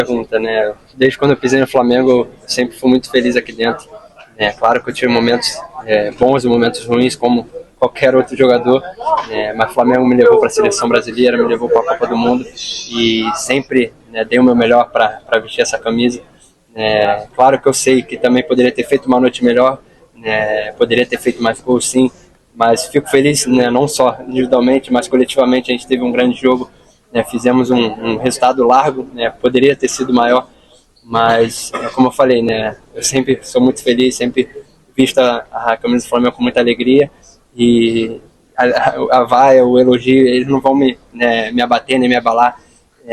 Pergunta, né? Desde quando eu pisei no Flamengo, eu sempre fui muito feliz aqui dentro. É claro que eu tive momentos bons e momentos ruins, como qualquer outro jogador, mas o Flamengo me levou para a seleção brasileira, me levou para a Copa do Mundo e sempre dei o meu melhor para vestir essa camisa. Claro que eu sei que também poderia ter feito uma noite melhor, poderia ter feito mais gols sim, mas fico feliz, não só individualmente, mas coletivamente. A gente teve um grande jogo, fizemos um resultado largo, poderia ter sido maior, mas como eu falei, eu sempre sou muito feliz, sempre visto a camisa do Flamengo com muita alegria, e a vaia, o elogio, eles não vão me abater nem me abalar.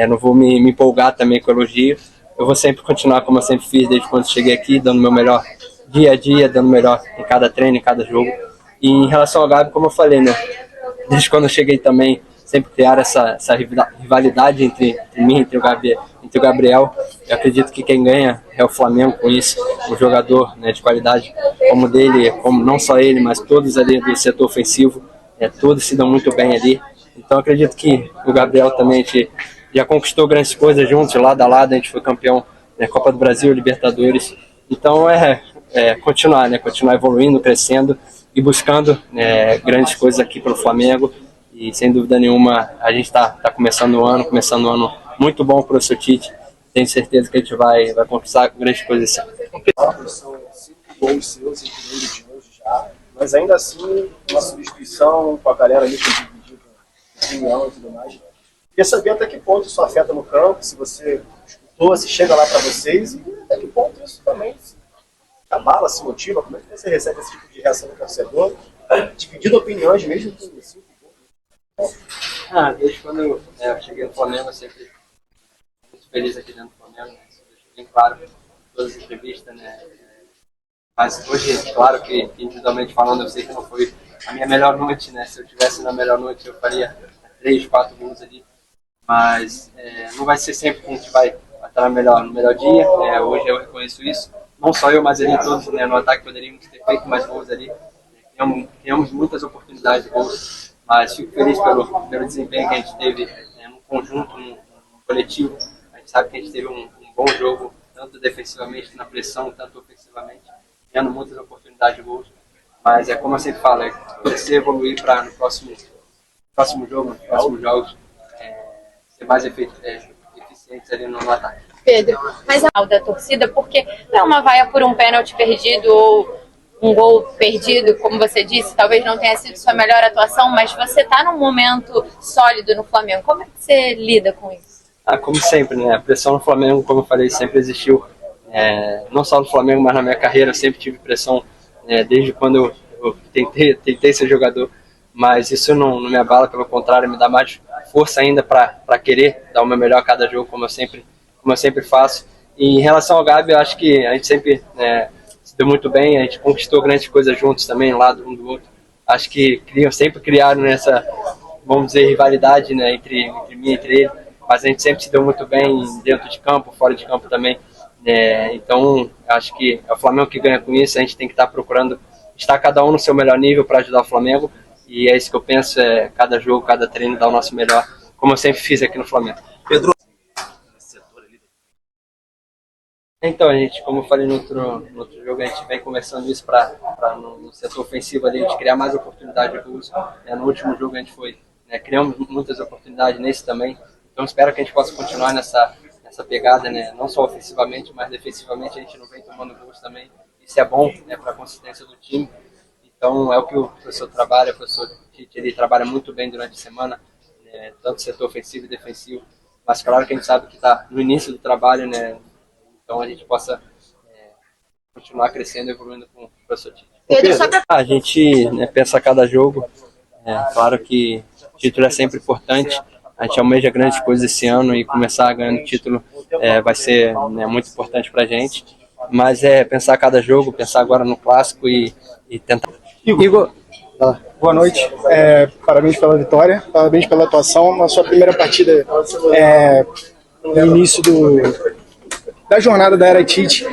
Não vou me empolgar também com o elogio. Eu vou sempre continuar como eu sempre fiz desde quando cheguei aqui, dando o meu melhor dia a dia, dando o melhor em cada treino, em cada jogo. E em relação ao Gabi, como eu falei, desde quando eu cheguei também, sempre criaram essa rivalidade entre mim, entre o Gabriel. Eu acredito que quem ganha é o Flamengo com isso, um jogador de qualidade como o dele, como não só ele, mas todos ali do setor ofensivo, todos se dão muito bem ali. Então acredito que o Gabriel também, a gente já conquistou grandes coisas juntos, lado a lado, a gente foi campeão da Copa do Brasil, Libertadores. Então continuar evoluindo, crescendo e buscando grandes coisas aqui pelo Flamengo. E sem dúvida nenhuma a gente está começando um ano muito bom para o seu Tite. Tenho certeza que a gente vai conquistar grandes coisas esse ano. São 5 gols seus, incluindo de hoje já, mas ainda assim uma substituição com a galera ali que dividiu opinião e tudo mais. Queria saber até que ponto isso afeta no campo, se você escutou, se chega lá para vocês, e até que ponto isso também se abala, se motiva. Como é que você recebe esse tipo de reação do torcedor? Dividindo opiniões mesmo com 5 gols. Desde quando eu cheguei no Flamengo, eu sempre fui muito feliz aqui dentro do Flamengo, isso deixou bem claro em todas as entrevistas, Mas hoje, claro que individualmente falando, eu sei que não foi a minha melhor noite, Se eu tivesse na melhor noite, eu faria 3, 4 gols ali. Mas não vai ser sempre que a gente vai estar no melhor dia. Hoje eu reconheço isso. Não só eu, mas ali todos no ataque poderíamos ter feito mais gols ali. Criamos muitas oportunidades de gols, mas fico feliz pelo desempenho que a gente teve no conjunto, no coletivo. A gente sabe que a gente teve um bom jogo, tanto defensivamente, na pressão, tanto ofensivamente, criando muitas oportunidades de gols. Mas como eu sempre falo, crescer, evoluir para no próximo jogo, nos próximos jogos, ser mais eficientes ali no ataque. Pedro, mas a da torcida, porque não é uma vaia por um pênalti perdido ou um gol perdido, como você disse, talvez não tenha sido sua melhor atuação, mas você está num momento sólido no Flamengo. Como é que você lida com isso? Como sempre, a pressão no Flamengo, como eu falei, sempre existiu. Não só no Flamengo, mas na minha carreira eu sempre tive pressão, desde quando eu tentei ser jogador. Mas isso não me abala, pelo contrário, me dá mais força ainda para querer dar o meu melhor a cada jogo, como eu sempre faço. E em relação ao Gabi, eu acho que a gente sempre se deu muito bem, a gente conquistou grandes coisas juntos também, lado um do outro. Acho que sempre criaram essa, vamos dizer, rivalidade entre mim e entre ele, mas a gente sempre se deu muito bem dentro de campo, fora de campo também. Então, acho que é o Flamengo que ganha com isso. A gente tem que estar procurando estar cada um no seu melhor nível para ajudar o Flamengo. E é isso que eu penso, cada jogo, cada treino dar o nosso melhor, como eu sempre fiz aqui no Flamengo. Pedro, Então, como eu falei no outro jogo, a gente vem conversando isso para no setor ofensivo ali, a gente criar mais oportunidade de gols. No último jogo a gente criamos muitas oportunidades nesse também. Então espero que a gente possa continuar nessa pegada, não só ofensivamente, mas defensivamente a gente não vem tomando gols também. Isso é bom para a consistência do time. Então é o que o professor trabalha, o professor Tite, ele trabalha muito bem durante a semana, tanto setor ofensivo e defensivo, mas claro que a gente sabe que está no início do trabalho, então a gente possa continuar crescendo e evoluindo com o professor Tite. A gente pensa a cada jogo, claro que o título é sempre importante, a gente almeja grandes coisas esse ano e começar ganhando título vai ser muito importante para a gente, mas pensar a cada jogo, pensar agora no clássico e tentar. Igor, boa noite, parabéns pela vitória, parabéns pela atuação. Na sua primeira partida, no início da jornada da Era Tite,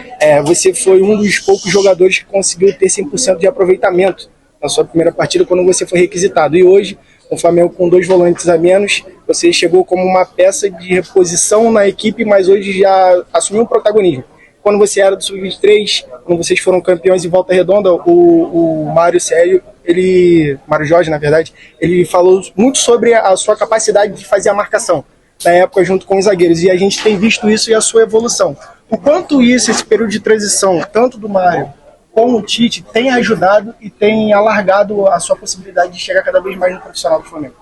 você foi um dos poucos jogadores que conseguiu ter 100% de aproveitamento na sua primeira partida quando você foi requisitado. E hoje o Flamengo com 2 volantes a menos, você chegou como uma peça de reposição na equipe, mas hoje já assumiu um protagonismo. Quando você era do Sub-23, quando vocês foram campeões em Volta Redonda, o Mário Sérgio, Mário Jorge, na verdade, ele falou muito sobre a sua capacidade de fazer a marcação, na época junto com os zagueiros, e a gente tem visto isso e a sua evolução. O quanto isso, esse período de transição, tanto do Mário como o Tite, tem ajudado e tem alargado a sua possibilidade de chegar cada vez mais no profissional do Flamengo?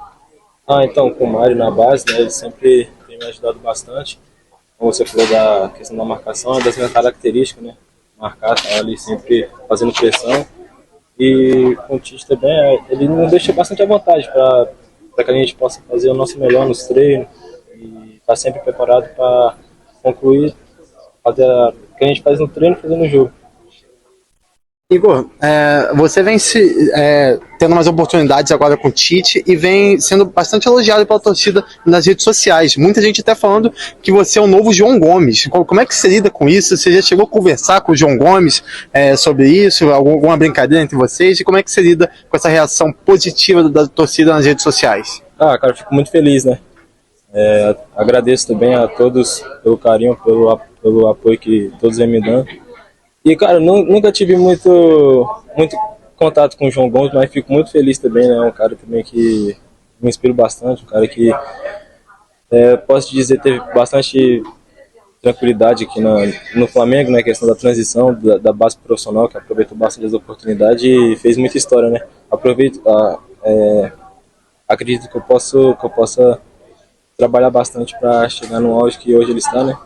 Então, com o Mário na base, né, ele sempre tem me ajudado bastante. Como você falou da questão da marcação, é das minhas características, né? Marcar, tá ali sempre fazendo pressão. E com o Tite também, ele nos deixa bastante à vontade para que a gente possa fazer o nosso melhor nos treinos e estar sempre preparado para concluir fazer o que a gente faz no treino e fazer no jogo. Igor, você vem tendo umas oportunidades agora com o Tite e vem sendo bastante elogiado pela torcida nas redes sociais. Muita gente até falando que você é o novo João Gomes. Como é que você lida com isso? Você já chegou a conversar com o João Gomes sobre isso? Alguma brincadeira entre vocês? E como é que você lida com essa reação positiva da torcida nas redes sociais? Cara, eu fico muito feliz, né? Agradeço também a todos pelo carinho, pelo apoio que todos vêm me dando. E, cara, nunca tive muito contato com o João Gomes, mas fico muito feliz também, né? Um cara também que me inspira bastante, um cara que, posso te dizer, teve bastante tranquilidade aqui no Flamengo, né? A questão da transição, da base profissional, que aproveitou bastante as oportunidades e fez muita história, né? Acredito que eu possa trabalhar bastante para chegar no auge que hoje ele está, né?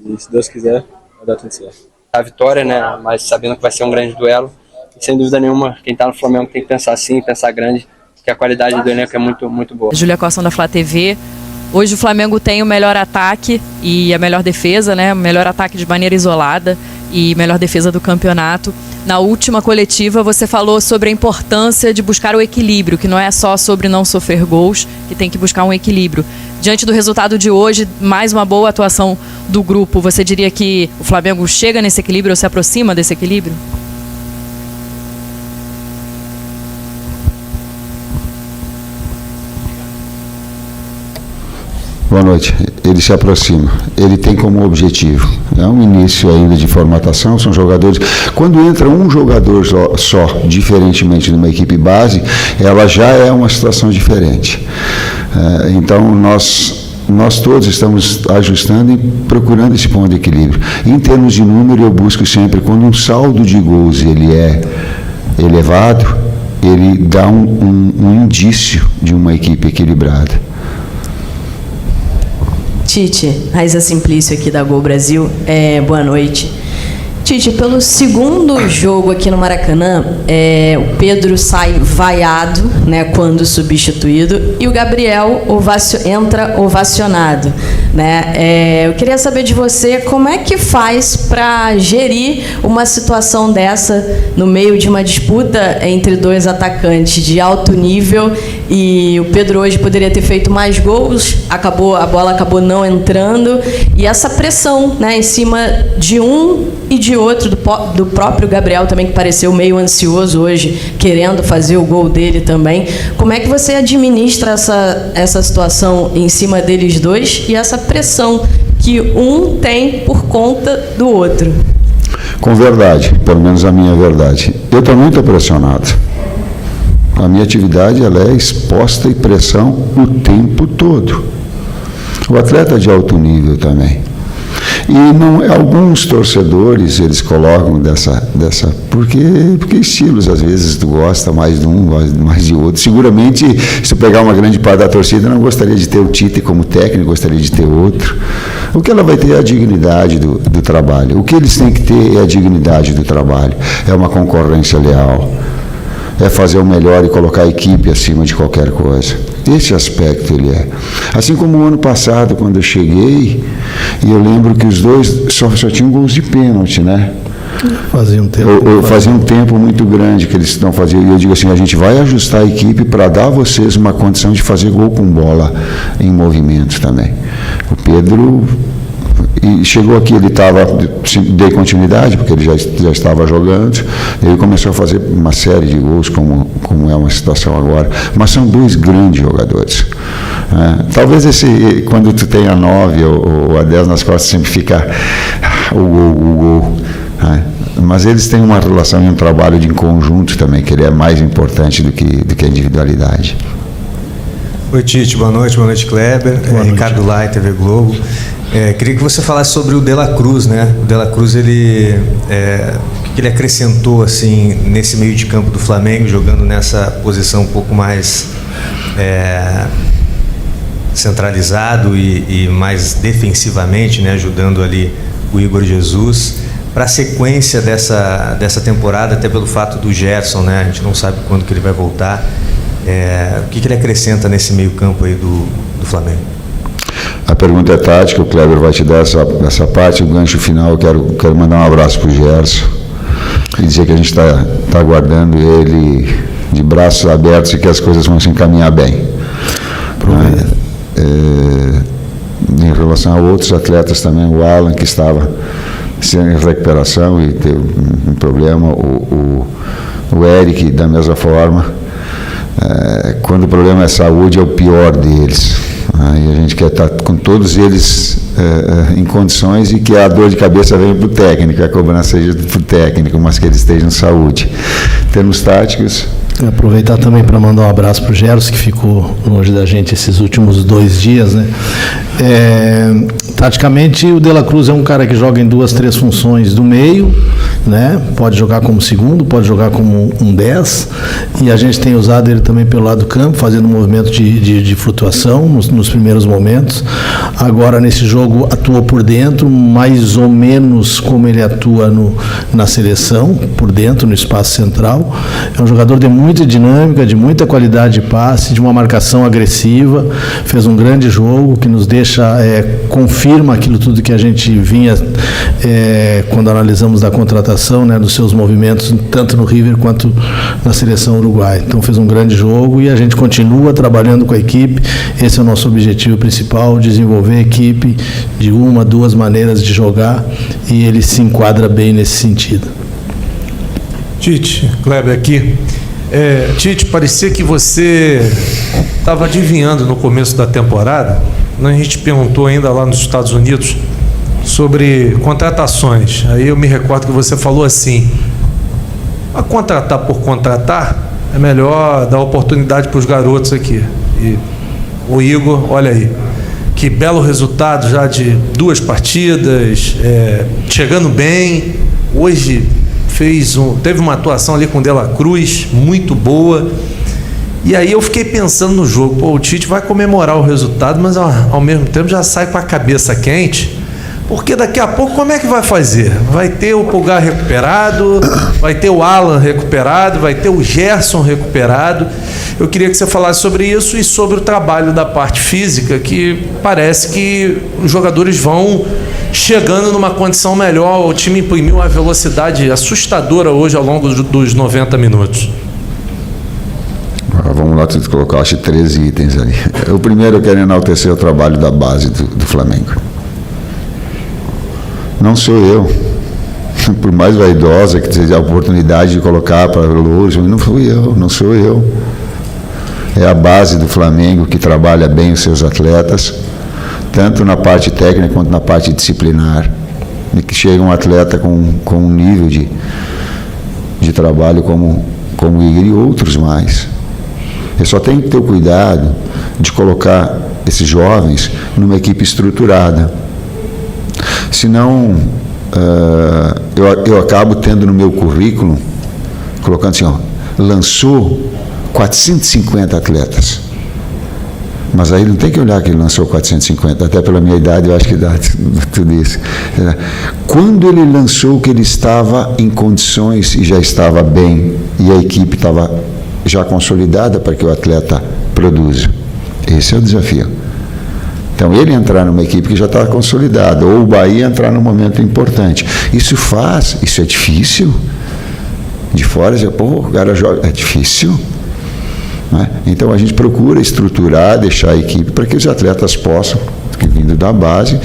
E se Deus quiser, vai dar tudo certo. A vitória, né? Mas sabendo que vai ser um grande duelo. E sem dúvida nenhuma, quem está no Flamengo tem que pensar assim, pensar grande, porque a qualidade do elenco é muito, muito boa. Júlia Costa da Flá TV. Hoje o Flamengo tem o melhor ataque e a melhor defesa, né? O melhor ataque de maneira isolada e melhor defesa do campeonato. Na última coletiva você falou sobre a importância de buscar o equilíbrio, que não é só sobre não sofrer gols, que tem que buscar um equilíbrio. Diante do resultado de hoje, mais uma boa atuação do grupo, você diria que o Flamengo chega nesse equilíbrio ou se aproxima desse equilíbrio? Boa noite. Ele se aproxima. Ele tem como objetivo. É um início ainda de formatação, são jogadores... Quando entra um jogador só, diferentemente de uma equipe base, ela já é uma situação diferente. Então, nós todos estamos ajustando e procurando esse ponto de equilíbrio. Em termos de número, eu busco sempre, quando um saldo de gols ele é elevado, ele dá um indício de uma equipe equilibrada. Tite, Raíssa Simplício aqui da Gol Brasil, boa noite. Tite, pelo segundo jogo aqui no Maracanã, o Pedro sai vaiado, né, quando substituído, e o Gabriel entra ovacionado, né? Eu queria saber de você como é que faz para gerir uma situação dessa no meio de uma disputa entre dois atacantes de alto nível, e o Pedro hoje poderia ter feito mais gols, a bola acabou não entrando, e essa pressão, né, em cima de um e de outro, do próprio Gabriel também, que pareceu meio ansioso hoje, querendo fazer o gol dele também. Como é que você administra essa situação em cima deles dois e essa pressão que um tem por conta do outro? Com verdade, pelo menos a minha verdade. Eu estou muito pressionado. A minha atividade ela é exposta e pressão o tempo todo. O atleta é de alto nível também. E alguns torcedores, eles colocam porque estilos, às vezes tu gosta mais de um, mais de outro. Seguramente, se eu pegar uma grande parte da torcida, não gostaria de ter o Tite como técnico, gostaria de ter outro. O que ela vai ter é a dignidade do trabalho. O que eles têm que ter é a dignidade do trabalho. É uma concorrência leal. É fazer o melhor e colocar a equipe acima de qualquer coisa. Esse aspecto ele é. Assim como o ano passado, quando eu cheguei, e eu lembro que os dois só tinham gols de pênalti, né? Fazia um tempo muito grande que eles não faziam. E eu digo assim, a gente vai ajustar a equipe para dar a vocês uma condição de fazer gol com bola em movimento também. O Pedro E chegou aqui, ele dei continuidade, porque ele já estava jogando, ele começou a fazer uma série de gols, como é uma situação agora, mas são dois grandes jogadores. Talvez quando tu tem a 9 ou a 10 nas costas, sempre fica o gol. Mas eles têm uma relação e um trabalho em conjunto também, que ele é mais importante do que a individualidade. Oi, Tite, boa noite, Kleber, Ricardo Lai, TV Globo. Queria que você falasse sobre o De La Cruz, né? O De La Cruz, o que ele acrescentou assim, nesse meio de campo do Flamengo, jogando nessa posição um pouco mais centralizado e mais defensivamente, né? Ajudando ali o Igor Jesus. Para a sequência dessa temporada, até pelo fato do Gerson, né? A gente não sabe quando que ele vai voltar. O que ele acrescenta nesse meio campo aí do Flamengo? A pergunta é tática, o Kleber vai te dar essa parte. O gancho final, eu quero mandar um abraço para o Gerson e dizer que a gente está aguardando ele de braços abertos e que as coisas vão se encaminhar bem. Em relação a outros atletas também, o Alan, que estava em recuperação e teve um problema, o Eric, da mesma forma. Quando o problema é saúde, é o pior deles. E a gente quer estar com todos eles em condições e que a dor de cabeça venha para o técnico, a cobrança seja para o técnico, mas que eles estejam em saúde. Em termos táticos... Aproveitar também para mandar um abraço para o Gerson, que ficou longe da gente esses últimos 2 dias, né? Taticamente, o De La Cruz é um cara que joga em 2, 3 funções do meio, né? Pode jogar como segundo, pode jogar como um 10, e a gente tem usado ele também pelo lado do campo, fazendo um movimento de flutuação nos primeiros momentos. Agora, nesse jogo, atuou por dentro, mais ou menos como ele atua na seleção, por dentro, no espaço central. É um jogador de muita dinâmica, de muita qualidade de passe, de uma marcação agressiva, fez um grande jogo que nos deixa, confirma aquilo tudo que a gente vinha quando analisamos da contratação, né, dos seus movimentos, tanto no River quanto na seleção uruguaia. Então fez um grande jogo e a gente continua trabalhando com a equipe. Esse é o nosso objetivo principal, desenvolver a equipe de 1, 2 maneiras de jogar, e ele se enquadra bem nesse sentido. Tite, Kleber aqui. Tite, parecia que você estava adivinhando no começo da temporada. A gente perguntou ainda lá nos Estados Unidos sobre contratações. Aí eu me recordo que você falou assim: a contratar por contratar, é melhor dar oportunidade para os garotos aqui. E o Igor, olha aí, que belo resultado já de 2 partidas, chegando bem. Hoje teve uma atuação ali com o De La Cruz muito boa. E aí eu fiquei pensando no jogo, o Tite vai comemorar o resultado, mas ao mesmo tempo já sai com a cabeça quente, porque daqui a pouco como é que vai fazer? Vai ter o Pulgar recuperado, vai ter o Alan recuperado, vai ter o Gerson recuperado. Eu queria que você falasse sobre isso e sobre o trabalho da parte física, que parece que os jogadores vão chegando numa condição melhor. O time imprimiu uma velocidade assustadora hoje ao longo dos 90 minutos. Vamos lá, tu colocaste 13 itens ali. O primeiro, eu quero enaltecer o trabalho da base do Flamengo. Não sou eu, por mais vaidosa que seja a oportunidade de colocar para longe, não fui eu, não sou eu. É a base do Flamengo que trabalha bem os seus atletas, tanto na parte técnica quanto na parte disciplinar, e que chega um atleta com um nível de trabalho como o Igor e outros mais. Eu só tenho que ter o cuidado de colocar esses jovens numa equipe estruturada. Senão, eu acabo tendo no meu currículo, colocando assim, lançou 450 atletas. Mas aí não tem que olhar que ele lançou 450, até pela minha idade eu acho que dá tudo isso. Quando ele lançou que ele estava em condições e já estava bem, e a equipe estava já consolidada para que o atleta produza. Esse é o desafio. Então, ele entrar numa equipe que já está consolidada, ou o Bahia entrar num momento importante. Isso é difícil. De fora, o cara joga, é difícil. Né? Então, a gente procura estruturar, deixar a equipe para que os atletas possam que vindo da base,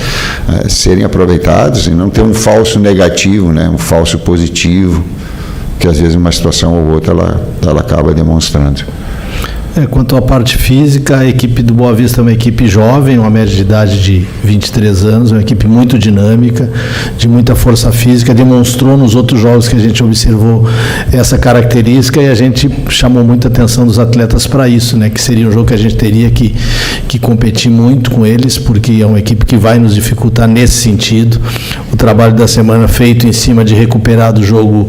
serem aproveitados e não ter um falso negativo, né, um falso positivo, que às vezes uma situação ou outra ela acaba demonstrando. Quanto à parte física, a equipe do Boa Vista é uma equipe jovem, uma média de idade de 23 anos, uma equipe muito dinâmica, de muita força física, demonstrou nos outros jogos que a gente observou essa característica e a gente chamou muita atenção dos atletas para isso, né? Que seria um jogo que a gente teria que competir muito com eles, porque é uma equipe que vai nos dificultar nesse sentido. O trabalho da semana feito em cima de recuperar do jogo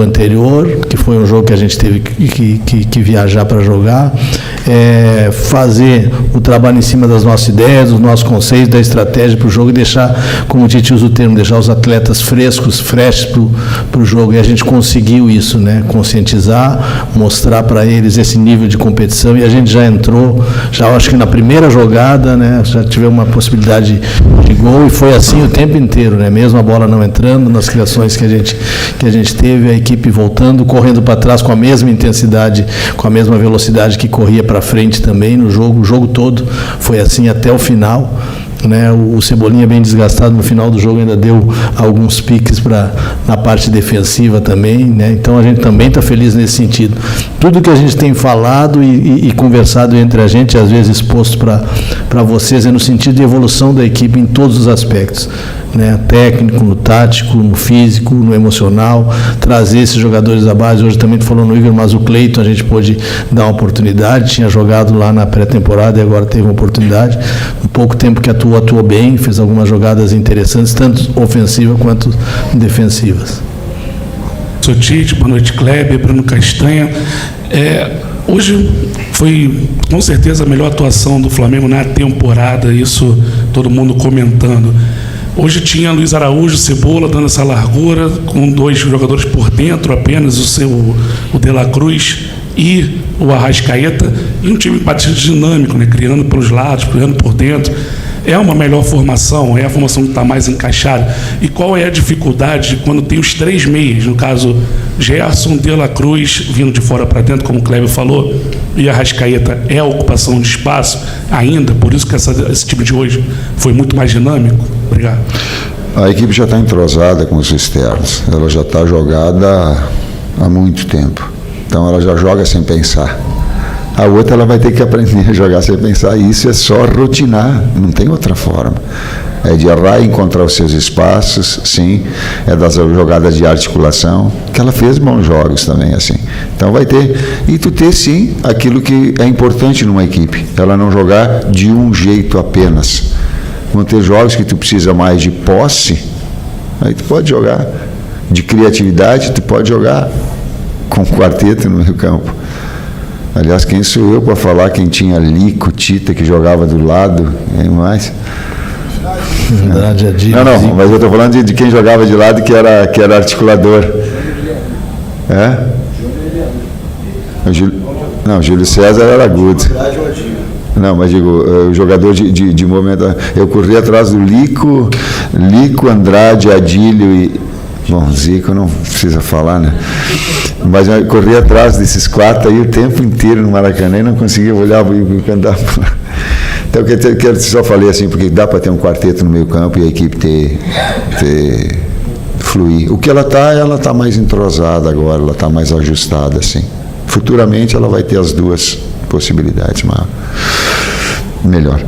anterior, que foi um jogo que a gente teve que viajar para jogar, fazer o trabalho em cima das nossas ideias, dos nossos conceitos, da estratégia para o jogo e deixar, como o Tite usa o termo, deixar os atletas frescos, fresh para o jogo. E a gente conseguiu isso, né? Conscientizar, mostrar para eles esse nível de competição, e a gente já entrou, acho que na primeira jogada, né? Já tivemos uma possibilidade de gol e foi assim o tempo inteiro, né? Mesmo a bola não entrando, nas criações que a gente teve, a equipe voltando, correndo para trás com a mesma intensidade, com a mesma velocidade que corria para frente também no jogo. O jogo todo foi assim até o final, né? O Cebolinha, bem desgastado no final do jogo, ainda deu alguns piques na parte defensiva também, né? Então a gente também está feliz nesse sentido. Tudo que a gente tem falado e conversado entre a gente, às vezes exposto para vocês, é no sentido de evolução da equipe em todos os aspectos, né? Técnico, no tático, no físico, no emocional, trazer esses jogadores da base. Hoje também tu falou no Igor, mas o Cleiton a gente pôde dar uma oportunidade, tinha jogado lá na pré-temporada e agora teve uma oportunidade. Um pouco tempo que atuou bem, fez algumas jogadas interessantes, tanto ofensivas quanto defensivas. Sou Tite, boa noite, Kleber, Bruno Castanha. Hoje foi com certeza a melhor atuação do Flamengo na temporada, isso todo mundo comentando. Hoje tinha Luiz Araújo, Cebola dando essa largura, com 2 jogadores por dentro apenas, o De La Cruz e o Arrascaeta, e um time bastante dinâmico, né? Criando pelos lados, criando por dentro. É uma melhor formação, é a formação que está mais encaixada. E qual é a dificuldade quando tem os 3 meias, no caso Gerson, De La Cruz vindo de fora para dentro, como o Kleber falou, e a Arrascaeta é a ocupação de espaço ainda, por isso que esse time de hoje foi muito mais dinâmico? Obrigado. A equipe já está entrosada com os externos, ela já está jogada há muito tempo, então ela já joga sem pensar. A outra ela vai ter que aprender a jogar sem pensar, e isso é só rotinar, não tem outra forma. É de errar e encontrar os seus espaços, sim, é das jogadas de articulação, que ela fez bons jogos também, assim. Então vai ter, e tu ter, sim, aquilo que é importante numa equipe, ela não jogar de um jeito apenas. Vão ter jogos que tu precisa mais de posse, aí tu pode jogar de criatividade, tu pode jogar com quarteto no meio campo. Aliás, quem sou eu para falar quem tinha Lico, Tita, que jogava do lado, quem mais? Verdade, não, mas eu estou falando de quem jogava de lado, que era articulador. Não, Júlio César era agudo. Não, mas digo, o jogador de momento. Eu corri atrás do Lico, Andrade, Adílio e. Bom, Zico não precisa falar, né? Mas eu corri atrás desses 4 aí o tempo inteiro no Maracanã e não conseguia olhar e cantar. Então, eu só falei assim, porque dá para ter um quarteto no meio campo e a equipe ter fluir. O que ela está mais entrosada agora, ela está mais ajustada, assim. Futuramente ela vai ter as 2 possibilidades, mas melhor.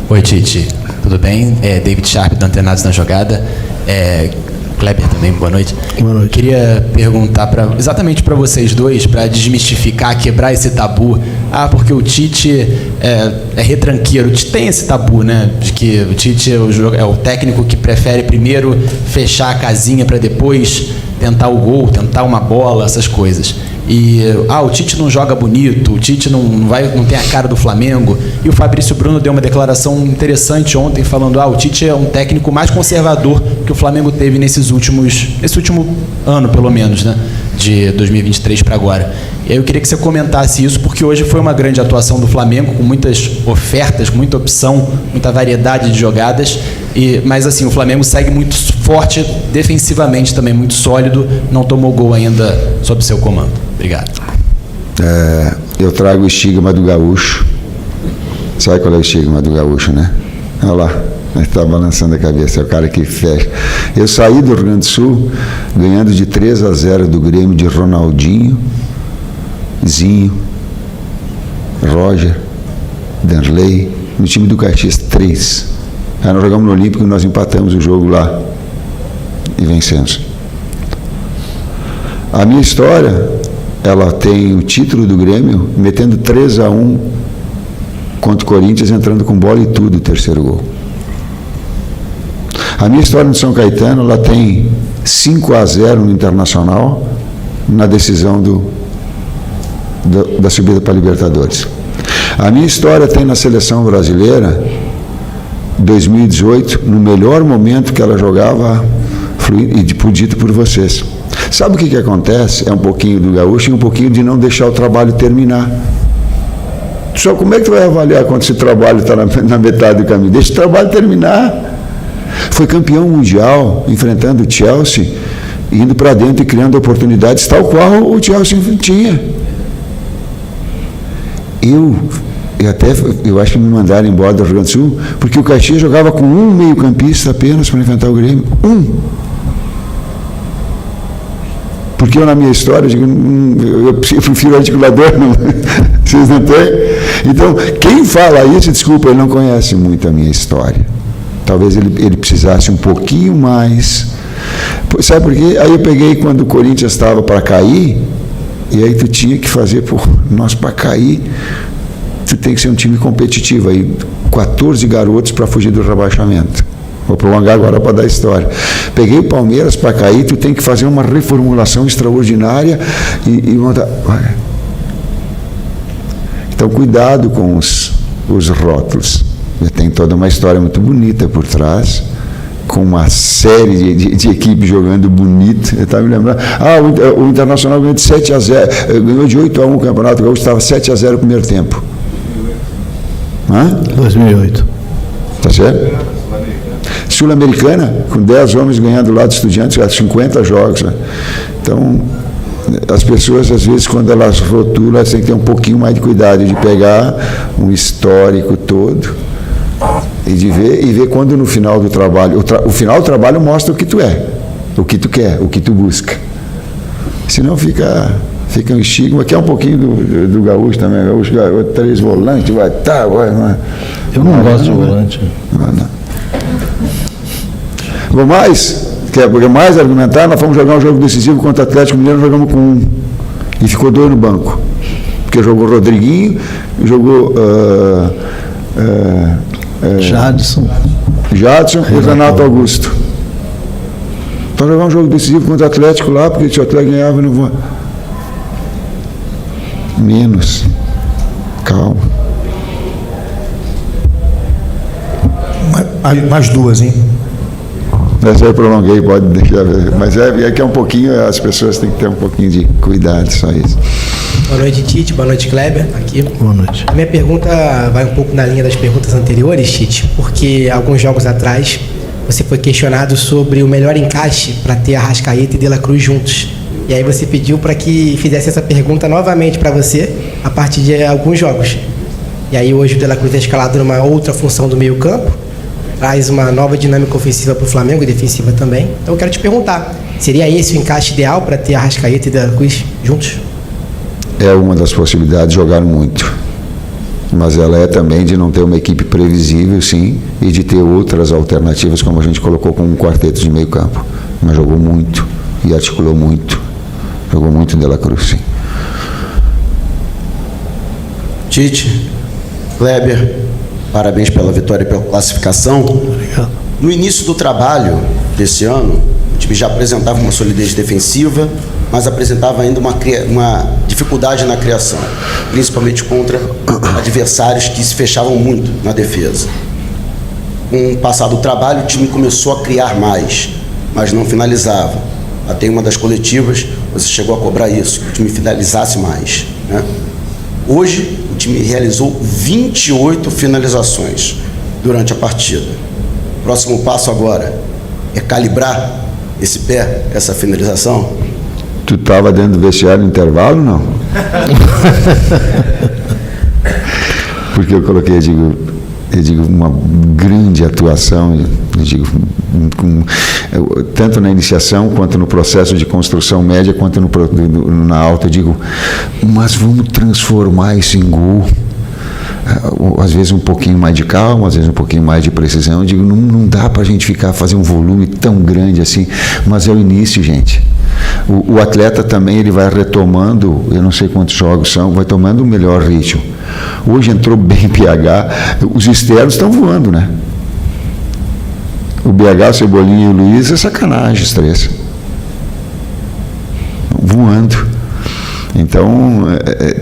Oi, Tite, tudo bem? David Sharp, do Antenados na Jogada. Kleber também, boa noite. Boa noite. Queria perguntar exatamente para vocês dois, para desmistificar, quebrar esse tabu. Porque o Tite é retranqueiro. O Tite tem esse tabu, né? De que o Tite é o técnico que prefere primeiro fechar a casinha para depois tentar o gol, tentar uma bola, essas coisas. E o Tite não joga bonito, o Tite não tem a cara do Flamengo. E o Fabrício Bruno deu uma declaração interessante ontem falando: o Tite é um técnico mais conservador que o Flamengo teve nesse último ano, pelo menos, né, de 2023 para agora. E aí eu queria que você comentasse isso, porque hoje foi uma grande atuação do Flamengo, com muitas ofertas, com muita opção, muita variedade de jogadas, mas assim, o Flamengo segue muito forte defensivamente também, muito sólido, não tomou gol ainda sob seu comando. Obrigado. Eu trago o estigma do gaúcho. Sabe qual é o estigma do gaúcho, né? Olha lá, ele está balançando a cabeça, é o cara que fecha. Eu saí do Rio Grande do Sul ganhando de 3-0 do Grêmio de Ronaldinho, Zinho, Roger, Danley, no time do Caxias 3. Aí nós jogamos no Olímpico e nós empatamos o jogo lá e vencemos. A minha história, ela tem o título do Grêmio metendo 3-1 contra o Corinthians, entrando com bola e tudo, o terceiro gol. A minha história no São Caetano, ela tem 5-0 no Internacional, na decisão da subida para a Libertadores. A minha história tem na seleção brasileira, 2018, no melhor momento que ela jogava, e dito por vocês. Sabe o que acontece? É um pouquinho do gaúcho e um pouquinho de não deixar o trabalho terminar. Só como é que tu vai avaliar quando esse trabalho está na metade do caminho? Deixa o trabalho terminar. Foi campeão mundial, enfrentando o Chelsea, indo para dentro e criando oportunidades, tal qual o Chelsea tinha. Eu acho que me mandaram embora do Rio Grande do Sul, porque o Caxias jogava com um meio-campista apenas para enfrentar o Grêmio. Porque eu, na minha história, digo, eu prefiro articulador, não. Vocês não têm? Então, quem fala isso, desculpa, ele não conhece muito a minha história. Talvez ele precisasse um pouquinho mais. Sabe por quê? Aí eu peguei quando o Corinthians estava para cair, e aí tu tinha que fazer, nós para cair, tu tem que ser um time competitivo. Aí 14 garotos para fugir do rebaixamento. Vou prolongar agora para dar história. Peguei o Palmeiras para cair, tu tem que fazer uma reformulação extraordinária e montar. Então, cuidado com os rótulos. Tem toda uma história muito bonita por trás, com uma série de equipes jogando bonito. Eu estava me lembrando. O Internacional ganhou de 7-0, ganhou de 8-1 o Campeonato Gaúcho, estava 7-0 no primeiro tempo. 2008. Tá certo? Sul-Americana, com 10 homens ganhando lá do Estudiantes, 50 jogos. Né? Então, as pessoas, às vezes, quando elas rotulam, elas têm que ter um pouquinho mais de cuidado de pegar um histórico todo e de ver quando no final do trabalho, o final do trabalho mostra o que tu é, o que tu quer, o que tu busca. Senão fica um estigma, que é um pouquinho do gaúcho também. O gaúcho, 3 volantes, vai. Eu não gosto de volante. Não. Vou mais? Quer mais argumentar? Nós fomos jogar um jogo decisivo contra o Atlético Mineiro, jogamos com 1. E ficou 2 no banco. Porque jogou Rodriguinho, jogou Jadson e Renato Augusto. Para jogar um jogo decisivo contra o Atlético lá, porque se o Atlético ganhava, não vou. Menos. Calma. Mais 2, hein? Mas aí eu prolonguei, pode deixar ver. Mas é que é um pouquinho, as pessoas têm que ter um pouquinho de cuidado, só isso. Boa noite, Tite. Boa noite, Kleber. Aqui. Boa noite. A minha pergunta vai um pouco na linha das perguntas anteriores, Tite, porque alguns jogos atrás você foi questionado sobre o melhor encaixe para ter Arrascaeta e De La Cruz juntos. E aí você pediu para que fizesse essa pergunta novamente para você a partir de alguns jogos. E aí hoje o De La Cruz é escalado numa outra função do meio-campo, traz uma nova dinâmica ofensiva para o Flamengo e defensiva também. Então eu quero te perguntar, seria esse o encaixe ideal para ter Arrascaeta e De La Cruz juntos? É uma das possibilidades, jogar muito. Mas ela é também de não ter uma equipe previsível, sim, e de ter outras alternativas, como a gente colocou com um quarteto de meio campo. Mas jogou muito e articulou muito. Jogou muito De La Cruz, sim. Tite, Kleber, parabéns pela vitória e pela classificação. Obrigado. No início do trabalho desse ano, o time já apresentava uma solidez defensiva, mas apresentava ainda uma dificuldade na criação, principalmente contra adversários que se fechavam muito na defesa. Com o passar do trabalho, o time começou a criar mais, mas não finalizava. Até em uma das coletivas, você chegou a cobrar isso, que o time finalizasse mais, né? Hoje, o time realizou 28 finalizações durante a partida. O próximo passo agora é calibrar esse pé, essa finalização? Tu estava dentro do vestiário no intervalo, não? Porque eu coloquei, digo, eu digo, uma grande atuação, eu digo, tanto na iniciação, quanto no processo de construção média, quanto na alta. Eu digo, mas vamos transformar isso em gol. Às vezes um pouquinho mais de calma, às vezes um pouquinho mais de precisão. Eu digo, não dá para a gente fazer um volume tão grande assim, mas é o início, gente. O atleta também, ele vai retomando, eu não sei quantos jogos são, vai tomando o melhor ritmo. Hoje entrou bem BH, os externos estão voando, né? O BH, o Cebolinha e o Luiz, é sacanagem os três. Voando. Então,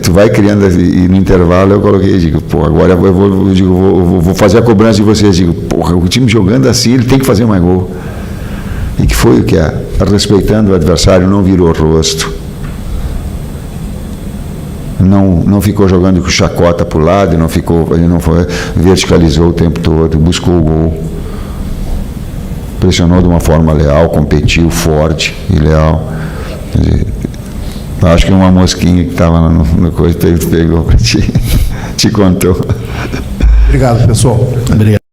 tu vai criando, e no intervalo eu coloquei, digo, pô, agora eu vou fazer a cobrança de vocês. Digo, porra, o time jogando assim, ele tem que fazer mais gol. E que foi o que é? Respeitando o adversário, não virou o rosto. Não ficou jogando com chacota para o lado, ele não verticalizou o tempo todo, buscou o gol. Pressionou de uma forma leal, competiu, forte e leal. Quer dizer, acho que uma mosquinha que estava no coisa pegou para ti, te contou. Obrigado, pessoal. Obrigado.